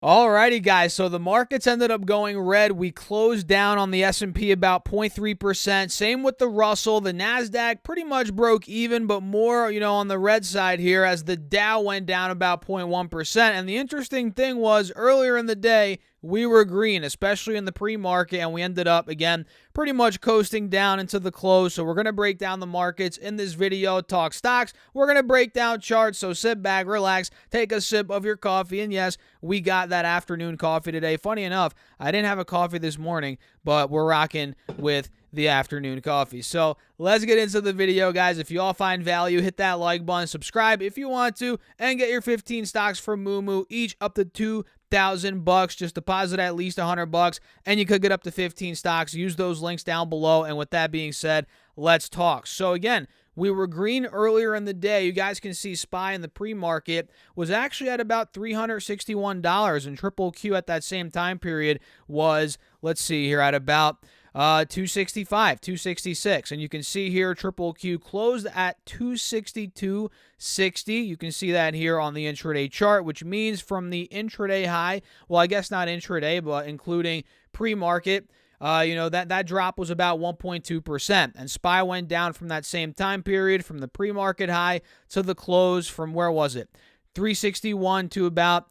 Alrighty, guys. So the markets ended up going red. We closed down on the S&P about 0.3%. Same with the Russell. The Nasdaq pretty much broke even, but more, on the red side here as the Dow went down about 0.1%. And the interesting thing was earlier in the day, we were green, especially in the pre-market, and we ended up, again, pretty much coasting down into the close. So we're going to break down the markets in this video, talk stocks. We're going to break down charts, so sit back, relax, take a sip of your coffee, and yes, we got that afternoon coffee today. Funny enough, I didn't have a coffee this morning, but we're rocking with the afternoon coffee. So let's get into the video, guys. If you all find value, hit that like button, subscribe if you want to, and get your 15 stocks from Moomoo, each up to $2,000. Just deposit at least $100, and you could get up to 15 stocks. Use those links down below. And with that being said, let's talk. So again, we were green earlier in the day. You guys can see SPY in the pre-market was actually at about $361, and Triple Q at that same time period was, let's see here, at about 265, 266. And you can see here Triple Q closed at 262.60. You can see that here on the intraday chart, which means from the intraday high, well, I guess not intraday, but including pre-market, that drop was about 1.2%. And SPY went down from that same time period, from the pre-market high to the close, from where was it? 361 to about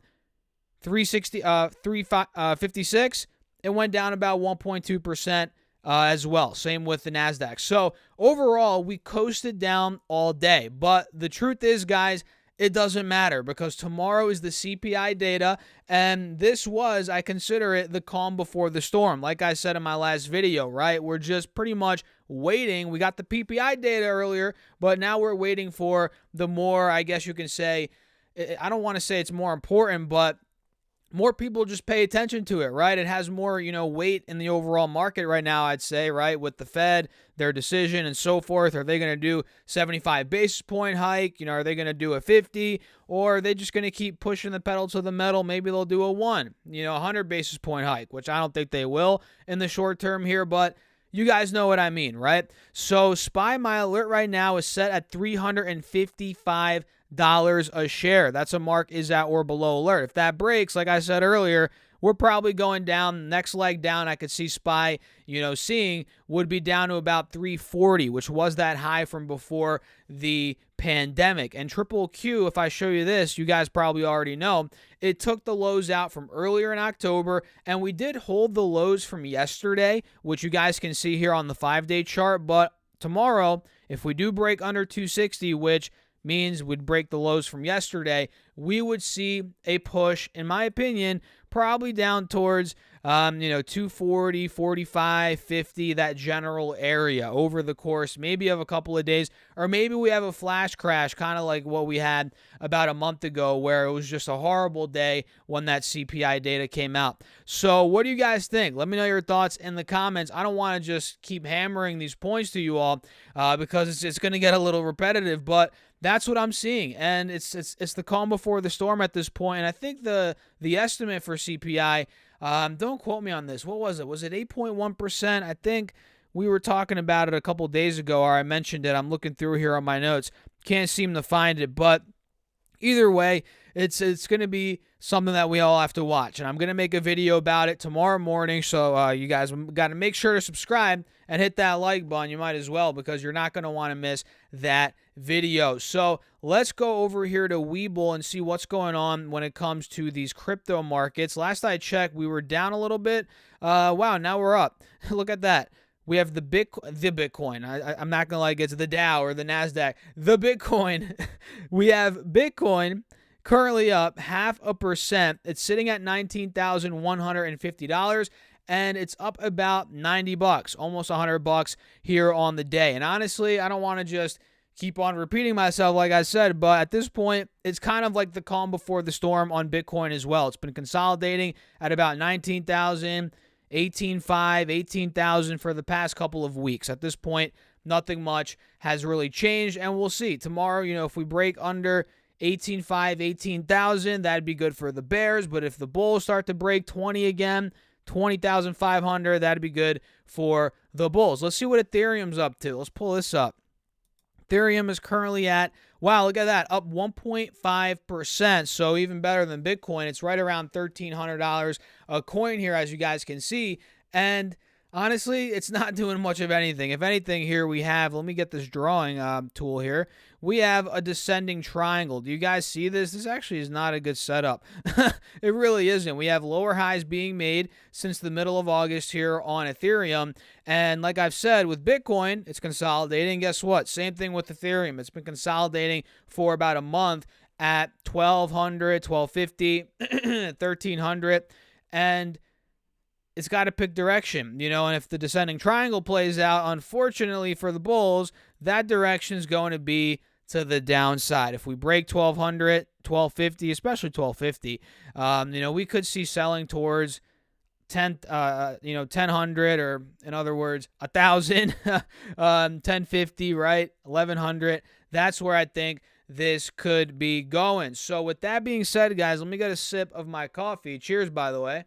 356. It went down about 1.2% as well. Same with the Nasdaq. So overall, we coasted down all day. But the truth is, guys, it doesn't matter because tomorrow is the CPI data, and this was, I consider it, the calm before the storm. Like I said in my last video, right? We're just pretty much waiting. We got the PPI data earlier, but now we're waiting for the more, I guess you can say, I don't want to say it's more important, but more people just pay attention to it, right? It has more, weight in the overall market right now, I'd say, right? With the Fed, their decision and so forth. Are they going to do 75 basis point hike? Are they going to do a 50? Or are they just going to keep pushing the pedal to the metal? Maybe they'll do a 100 basis point hike, which I don't think they will in the short term here, but you guys know what I mean, right? So SPY, my alert right now is set at $355 a share. That's a mark is at or below alert. If that breaks, like I said earlier, we're probably going down. Next leg down, I could see SPY, seeing would be down to about 340, which was that high from before the pandemic. And Triple Q, if I show you this, you guys probably already know, it took the lows out from earlier in October, and we did hold the lows from yesterday, which you guys can see here on the 5-day chart. But tomorrow, if we do break under 260, which means we'd break the lows from yesterday, we would see a push, in my opinion, probably down towards 240, 45, 50, that general area over the course maybe of a couple of days, or maybe we have a flash crash, kind of like what we had about a month ago, where it was just a horrible day when that CPI data came out. So what do you guys think? Let me know your thoughts in the comments. I don't want to just keep hammering these points to you all because it's going to get a little repetitive, but that's what I'm seeing, and it's the calm before the storm at this point. And I think the estimate for CPI, don't quote me on this. What was it? Was it 8.1%? I think we were talking about it a couple days ago, or I mentioned it. I'm looking through here on my notes. Can't seem to find it, but either way, it's going to be something that we all have to watch, and I'm going to make a video about it tomorrow morning, so you guys got to make sure to subscribe and hit that like button. You might as well, because you're not going to want to miss that video. So let's go over here to Webull and see what's going on when it comes to these crypto markets. Last I checked, we were down a little bit. Wow, now we're up. Look at that. We have the Bitcoin. I'm not going to like it's the Dow or the Nasdaq. The Bitcoin. We have Bitcoin currently up 0.5%. It's sitting at $19,150. And it's up about $90, almost $100 here on the day. And honestly, I don't want to just keep on repeating myself like I said, but at this point, it's kind of like the calm before the storm on Bitcoin as well. It's been consolidating at about 19,000, 18,500, 18,000 for the past couple of weeks. At this point, nothing much has really changed, and we'll see. Tomorrow, if we break under 18,500, 18,000, that'd be good for the bears, but if the bulls start to break 20 again, 20,500, that'd be good for the bulls. Let's see what Ethereum's up to. Let's pull this up. Ethereum is currently at Wow, look at that, up 1.5%. So even better than Bitcoin. It's right around $1,300 a coin here, as you guys can see. And honestly, it's not doing much of anything. If anything, here we have, let me get this drawing tool here. We have a descending triangle. Do you guys see this? This actually is not a good setup. It really isn't. We have lower highs being made since the middle of August here on Ethereum. And like I've said, with Bitcoin, it's consolidating. Guess what? Same thing with Ethereum. It's been consolidating for about a month at 1,200, 1,250, 1,300. And it's got to pick direction, and if the descending triangle plays out, unfortunately for the bulls, that direction is going to be to the downside. If we break 1,200, 1,250, especially 1,250, we could see selling towards 1,000, or in other words, 1,000, 1,050, right? 1,100. That's where I think this could be going. So with that being said, guys, let me get a sip of my coffee. Cheers, by the way.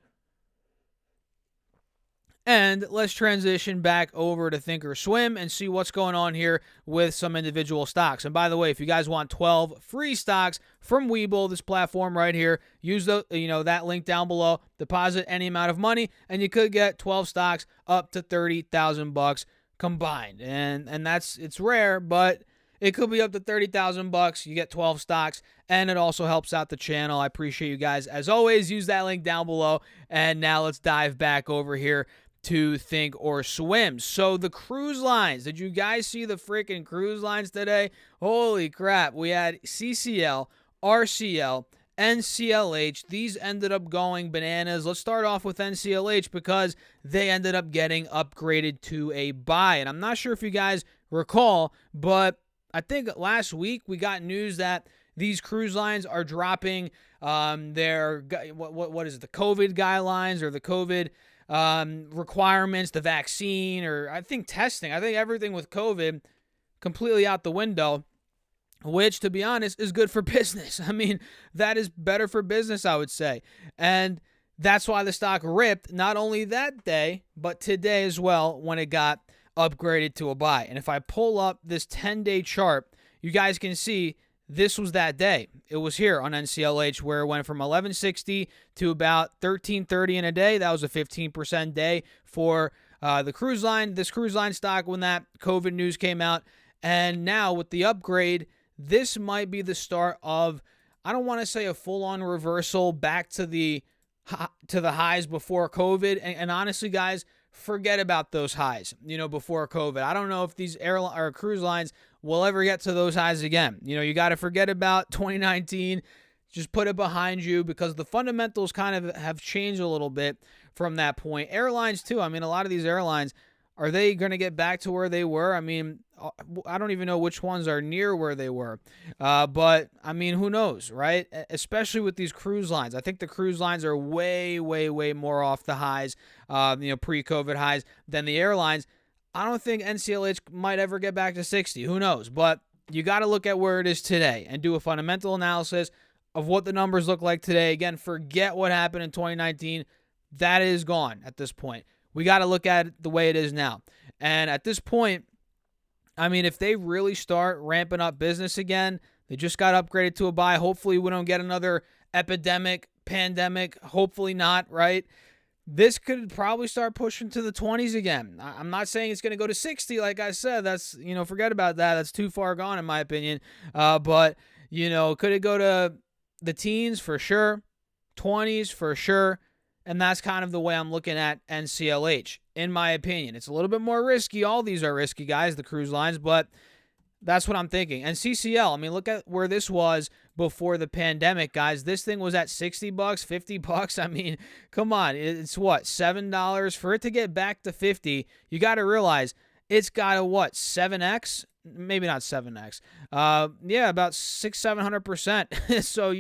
And let's transition back over to ThinkOrSwim and see what's going on here with some individual stocks. And by the way, if you guys want 12 free stocks from Webull, this platform right here, use that link down below. Deposit any amount of money, and you could get 12 stocks up to $30,000 combined. And it's rare, but it could be up to $30,000. You get 12 stocks, and it also helps out the channel. I appreciate you guys. As always, use that link down below. And now let's dive back over here to ThinkOrSwim. So the cruise lines, did you guys see the freaking cruise lines today? Holy crap. We had CCL, RCL, NCLH. These ended up going bananas. Let's start off with NCLH because they ended up getting upgraded to a buy. And I'm not sure if you guys recall, but I think last week we got news that these cruise lines are dropping their, what is it, the COVID guidelines or the COVID requirements, the vaccine, or I think testing. I think everything with COVID completely out the window, which, to be honest, is good for business. I mean, that is better for business, I would say. And that's why the stock ripped not only that day, but today as well when it got upgraded to a buy. And if I pull up this 10-day chart, you guys can see this was that day. It was here on NCLH where it went from 1160 to about 1330 in a day. That was a 15% day for the cruise line, this cruise line stock when that COVID news came out. And now with the upgrade, this might be the start of, I don't want to say a full-on reversal back to the highs before COVID. And honestly, guys, forget about those highs, before COVID. I don't know if these airline or cruise lines will ever get to those highs again. You got to forget about 2019. Just put it behind you because the fundamentals kind of have changed a little bit from that point. Airlines too. I mean, a lot of these airlines, are they going to get back to where they were? I mean, I don't even know which ones are near where they were. But, I mean, who knows, right? Especially with these cruise lines. I think the cruise lines are way, way, way more off the highs, pre-COVID highs than the airlines. I don't think NCLH might ever get back to 60. Who knows? But you got to look at where it is today and do a fundamental analysis of what the numbers look like today. Again, forget what happened in 2019. That is gone at this point. We got to look at it the way it is now. And at this point, I mean, if they really start ramping up business again, they just got upgraded to a buy. Hopefully we don't get another epidemic, pandemic. Hopefully not, right? This could probably start pushing to the 20s again. I'm not saying it's going to go to 60. Like I said, that's, forget about that. That's too far gone in my opinion. But, could it go to the teens? For sure. 20s for sure. And that's kind of the way I'm looking at NCLH, in my opinion. It's a little bit more risky. All these are risky, guys, the cruise lines, but that's what I'm thinking. And CCL, I mean, look at where this was before the pandemic, guys. This thing was at $60, $50. I mean, come on. It's what, $7? For it to get back to 50, you got to realize it's got a what, 7x? Maybe not 7x. About 600-700%. So,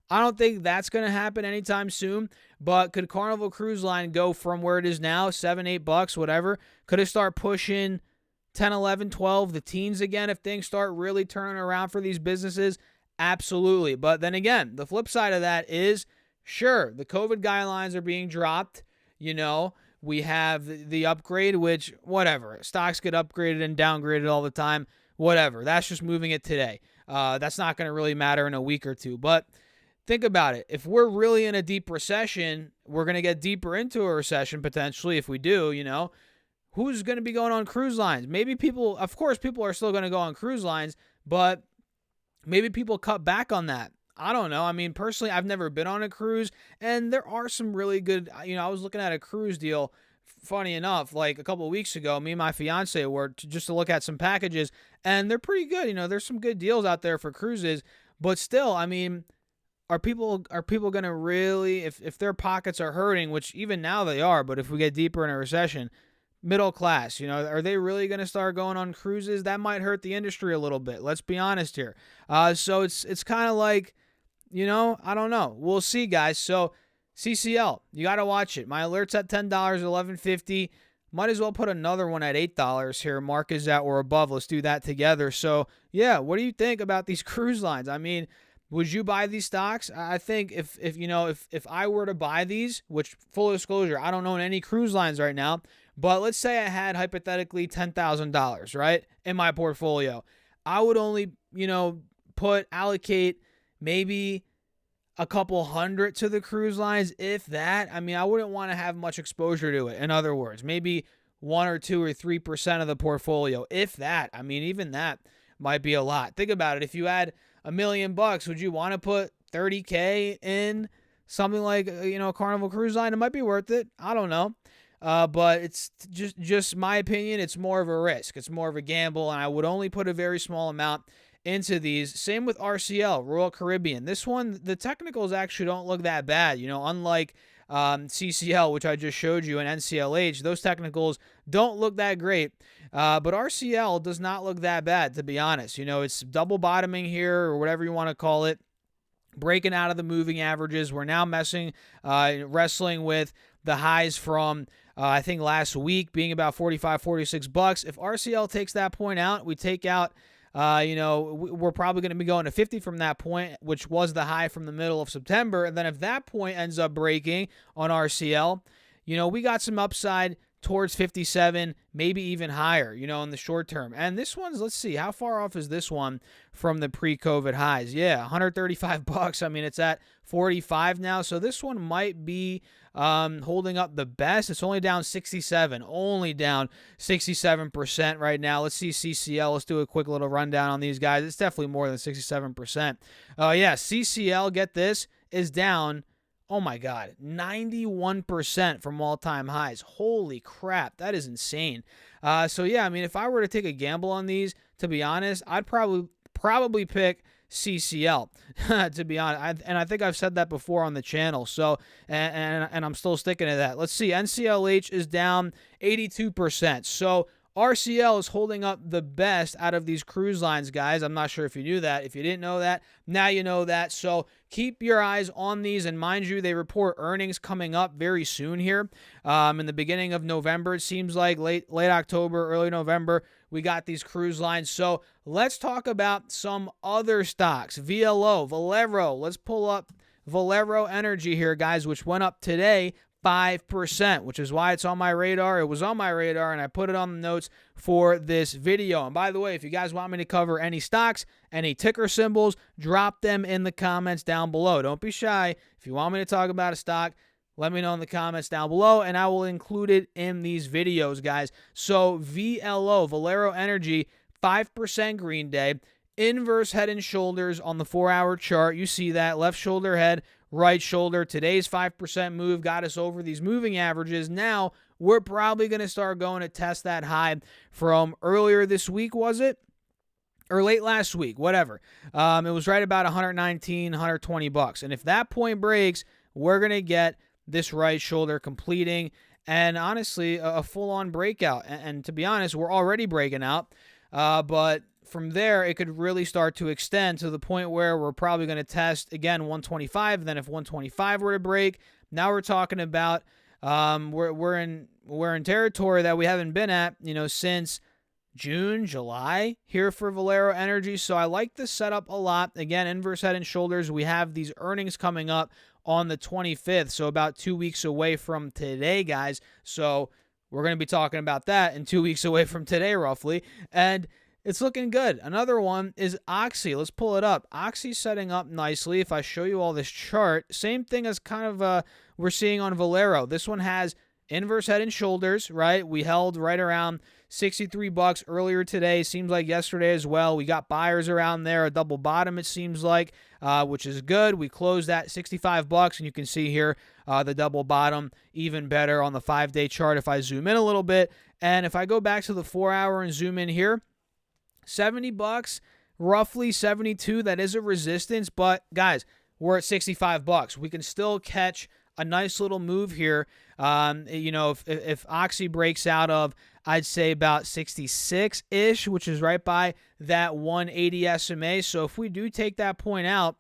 I don't think that's going to happen anytime soon, but could Carnival Cruise Line go from where it is now, $7, $8, whatever? Could it start pushing 10, 11, 12, the teens again if things start really turning around for these businesses? Absolutely. But then again, the flip side of that is, sure, the COVID guidelines are being dropped. We have the upgrade, which, whatever. Stocks get upgraded and downgraded all the time. whatever. That's just moving it today. That's not going to really matter in a week or two. But think about it. If we're really in a deep recession, we're going to get deeper into a recession potentially if we do, who's going to be going on cruise lines? Maybe people, of course, people are still going to go on cruise lines, but maybe people cut back on that. I don't know. I mean, personally, I've never been on a cruise, and there are some really good, I was looking at a cruise deal, funny enough, like a couple of weeks ago, me and my fiance were just to look at some packages, and they're pretty good. There's some good deals out there for cruises, but still, I mean, are people going to really, if their pockets are hurting, which even now they are, but if we get deeper in a recession, middle class, are they really going to start going on cruises? That might hurt the industry a little bit. Let's be honest here. So it's kind of like, I don't know. We'll see, guys. So CCL, you got to watch it. My alert's at $10, $11.50. Might as well put another one at $8 here. Mark is at or above. Let's do that together. So yeah, what do you think about these cruise lines? I mean, would you buy these stocks? I think if I were to buy these, which full disclosure, I don't own any cruise lines right now, but let's say I had hypothetically $10,000, right, in my portfolio. I would only, allocate maybe a couple hundred to the cruise lines, if that. I mean, I wouldn't want to have much exposure to it. In other words, maybe 1 or 2 or 3% of the portfolio, if that. I mean, even that might be a lot. Think about it. If you had $1 million, would you want to put $30K in something like a Carnival Cruise Line? It might be worth it. I don't know. But it's just my opinion. It's more of a risk. It's more of a gamble, and I would only put a very small amount into these. Same with RCL, Royal Caribbean. This one, the technicals actually don't look that bad. Unlike CCL, which I just showed you, and NCLH, those technicals don't look that great. But RCL does not look that bad, to be honest. It's double bottoming here, or whatever you want to call it, breaking out of the moving averages. We're now wrestling with the highs from I think last week being about $45, $46. If RCL takes that point out, we take out, we're probably going to be going to 50 from that point, which was the high from the middle of September. And then if that point ends up breaking on RCL, we got some upside towards 57, maybe even higher, in the short term. And this one's, let's see, how far off is this one from the pre-COVID highs? Yeah, $135. I mean, it's at 45 now. So this one might be holding up the best. It's only down 67% right now. Let's see CCL. Let's do a quick little rundown on these guys. It's definitely more than 67%. CCL, get this, is down, oh my God, 91% from all-time highs. Holy crap, that is insane. I mean, if I were to take a gamble on these, to be honest, I'd probably pick CCL, to be honest. And I think I've said that before on the channel. So, and I'm still sticking to that. Let's see. NCLH is down 82%. So RCL is holding up the best out of these cruise lines, guys. I'm not sure if you knew that. If you didn't know that, now you know that. So keep your eyes on these. And mind you, they report earnings coming up very soon here. In the beginning of November, it seems like late October, early November, we got these cruise lines. So let's talk about some other stocks. Valero. Let's pull up Valero Energy here, guys, which went up today 5%, which is why it's on my radar. It was on my radar, and I put it on the notes for this video. And by the way, if you guys want me to cover any stocks, any ticker symbols, drop them in the comments down below. Don't be shy. If you want me to talk about a stock, let me know in the comments down below, and I will include it in these videos, guys. So Valero Energy, 5% green day, inverse head and shoulders on the 4-hour chart. You see that, left shoulder head, right shoulder. Today's 5% move got us over these moving averages. Now, we're probably going to start going to test that high from earlier this week, was it? Or late last week, whatever. It was right about $119, $120. And if that point breaks, we're going to get this right shoulder completing, and honestly, a full-on breakout. And to be honest, we're already breaking out, but from there, it could really start to extend to the point where we're probably going to test, again, 125. Then if 125 were to break, now we're talking about we're in territory that we haven't been at, since June, July here for Valero Energy. So I like this setup a lot. Again, inverse head and shoulders. We have these earnings coming up on the 25th, so about 2 weeks away from today, guys. So we're going to be talking about that in 2 weeks away from today, roughly. And it's looking good. Another one is Oxy. Let's pull it up. Oxy's setting up nicely. If I show you all this chart, same thing as kind of we're seeing on Valero. This one has inverse head and shoulders, right? We held right around $63 earlier today. Seems like yesterday as well. We got buyers around there, a double bottom it seems like, which is good. We closed at $65, and you can see here the double bottom even better on the 5-day chart if I zoom in a little bit. And if I go back to the 4-hour and zoom in here, $70, roughly 72. That is a resistance, but guys, we're at $65. We can still catch a nice little move here. If Oxy breaks out of, I'd say about 66-ish, which is right by that 180 SMA. So if we do take that point out,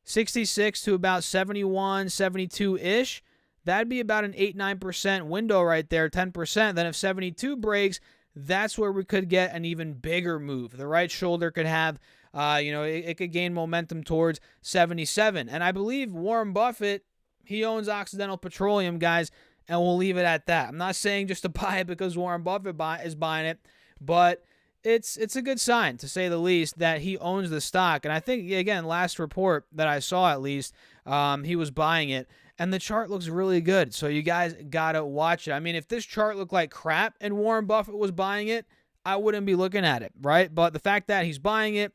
66 to about 71, 72-ish, that'd be about an 8-9% window right there, 10%. Then if 72 breaks, that's where we could get an even bigger move. The right shoulder could have, it could gain momentum towards 77. And I believe Warren Buffett, he owns Occidental Petroleum, guys, and we'll leave it at that. I'm not saying just to buy it because Warren Buffett is buying it, but it's a good sign, to say the least, that he owns the stock. And I think, again, last report that I saw at least, he was buying it. And the chart looks really good, so you guys got to watch it. I mean, if this chart looked like crap and Warren Buffett was buying it, I wouldn't be looking at it, right? But the fact that he's buying it,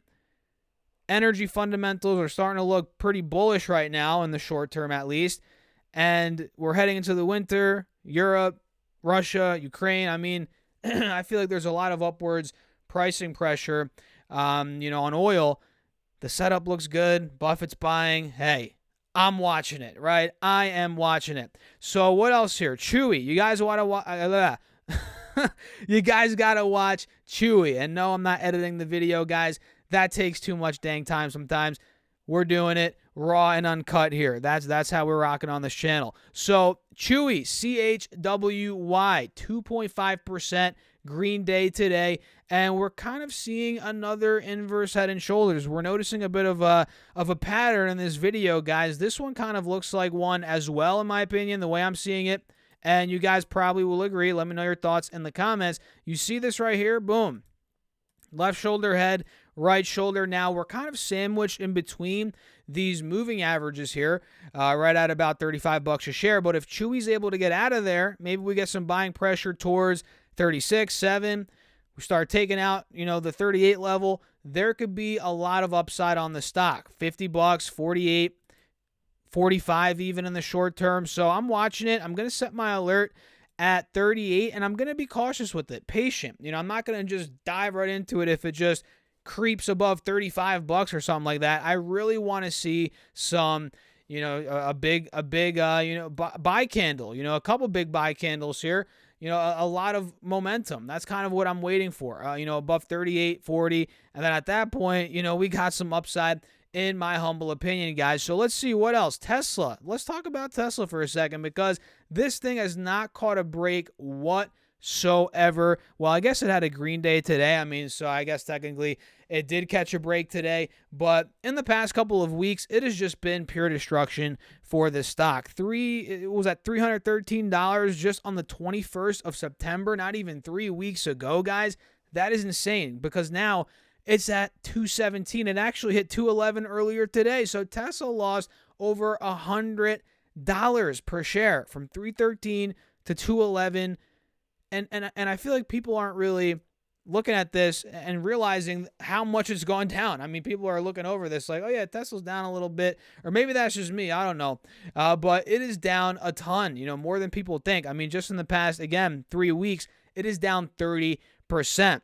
energy fundamentals are starting to look pretty bullish right now in the short term at least. And we're heading into the winter, Europe, Russia, Ukraine. I mean, I feel like there's a lot of upwards pricing pressure, on oil. The setup looks good. Buffett's buying. Hey, I'm watching it, right? I am watching it. So what else here? Chewy. You guys want to watch? You guys got to watch Chewy. And no, I'm not editing the video, guys. That takes too much dang time sometimes. We're doing it raw and uncut here. That's how we're rocking on this channel. So Chewy, CHWY, 2.5% green day today, and we're kind of seeing another inverse head and shoulders. We're noticing a bit of a pattern in this video, guys. This one kind of looks like one as well, in my opinion, the way I'm seeing it, and you guys probably will agree. Let me know your thoughts in the comments. You see this right here? Boom. Left shoulder head, right shoulder. Now we're kind of sandwiched in between these moving averages here, right at about $35 a share. But if Chewy's able to get out of there, maybe we get some buying pressure towards 36, 7. We start taking out, the 38 level. There could be a lot of upside on the stock. $50, 48, 45 even in the short term. So I'm watching it. I'm going to set my alert at 38, and I'm going to be cautious with it, patient. I'm not going to just dive right into it if it just creeps above $35 or something like that. I really want to see some, a big buy candle, a couple big buy candles here, a lot of momentum. That's kind of what I'm waiting for, above 38, 40. And then at that point, we got some upside in my humble opinion, guys. So let's see what else. Tesla. Let's talk about Tesla for a second, because this thing has not caught a break whatsoever. Well, I guess it had a green day today. So I guess technically it did catch a break today. But in the past couple of weeks, it has just been pure destruction for this stock. It was at $313 just on the 21st of September, not even 3 weeks ago, guys. That is insane, because now it's at $217. It actually hit $211 earlier today. So Tesla lost over $100 per share from $313 to $211. And I feel like people aren't really looking at this and realizing how much it's gone down. People are looking over this like, oh yeah, Tesla's down a little bit, or maybe that's just me. I don't know. But it is down a ton, more than people think. Just in the past, again, 3 weeks, it is down 30%.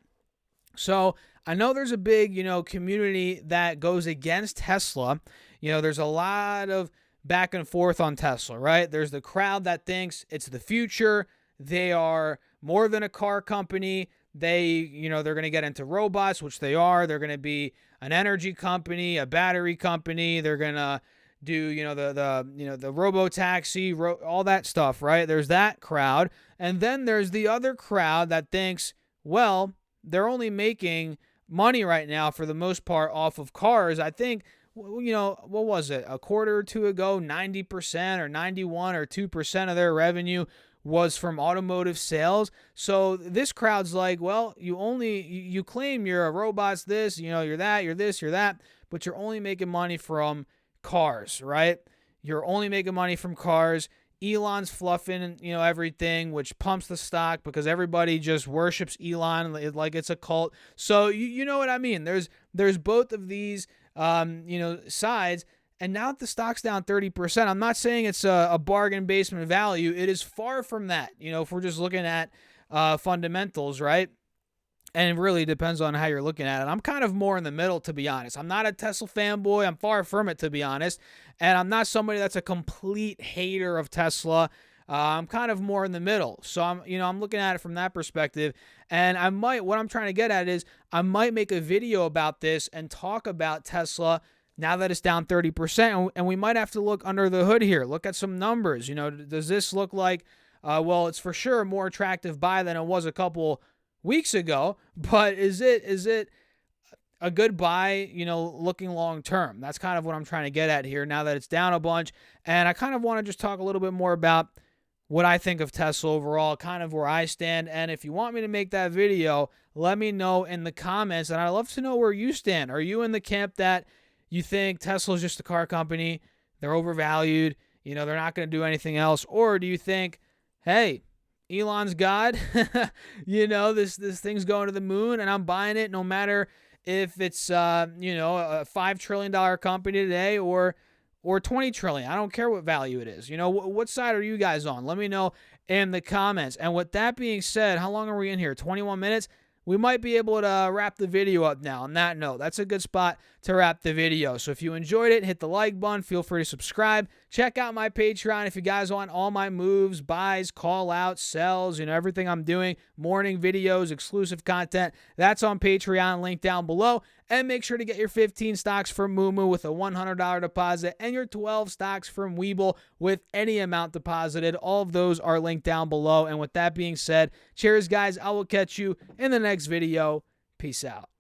So I know there's a big, community that goes against Tesla. There's a lot of back and forth on Tesla, right? There's the crowd that thinks it's the future. They are more than a car company. They're going to get into robots, which they are. They're going to be an energy company, a battery company. They're going to do, the robo-taxi, all that stuff, right? There's that crowd. And then there's the other crowd that thinks, well, they're only making money right now for the most part off of cars. I think, what was it, a quarter or two ago, 90% or 91 or 2% of their revenue was from automotive sales. So this crowd's like, well, you claim you're a robots, this, you're that, you're this, you're that, but you're only making money from cars, right? You're only making money from cars. Elon's fluffing, everything, which pumps the stock because everybody just worships Elon like it's a cult. So you know what I mean? There's both of these, sides. And now that the stock's down 30%, I'm not saying it's a bargain basement value. It is far from that. If we're just looking at fundamentals, right? And it really depends on how you're looking at it. I'm kind of more in the middle, to be honest. I'm not a Tesla fanboy. I'm far from it, to be honest. And I'm not somebody that's a complete hater of Tesla. I'm kind of more in the middle. So I'm looking at it from that perspective. And what I'm trying to get at is I might make a video about this and talk about Tesla now that it's down 30%. And we might have to look under the hood here. Look at some numbers. Does this look like, well, it's for sure a more attractive buy than it was a couple weeks ago, but is it a good buy, looking long term? That's kind of what I'm trying to get at here now that it's down a bunch. And I kind of want to just talk a little bit more about what I think of Tesla overall, kind of where I stand. And if you want me to make that video, let me know in the comments. And I'd love to know where you stand. Are you in the camp that you think Tesla's just a car company, they're overvalued, they're not going to do anything else? Or do you think, hey, Elon's God, this thing's going to the moon and I'm buying it no matter if it's, a $5 trillion company today or 20 trillion. I don't care what value it is. What side are you guys on? Let me know in the comments. And with that being said, how long are we in here? 21 minutes? We might be able to wrap the video up now. On that note, that's a good spot to wrap the video. So if you enjoyed it, hit the like button. Feel free to subscribe. Check out my Patreon if you guys want all my moves, buys, call outs, sells, everything I'm doing, morning videos, exclusive content. That's on Patreon, link down below. And make sure to get your 15 stocks from Moomoo with a $100 deposit and your 12 stocks from Webull with any amount deposited. All of those are linked down below. And with that being said, cheers, guys. I will catch you in the next video. Peace out.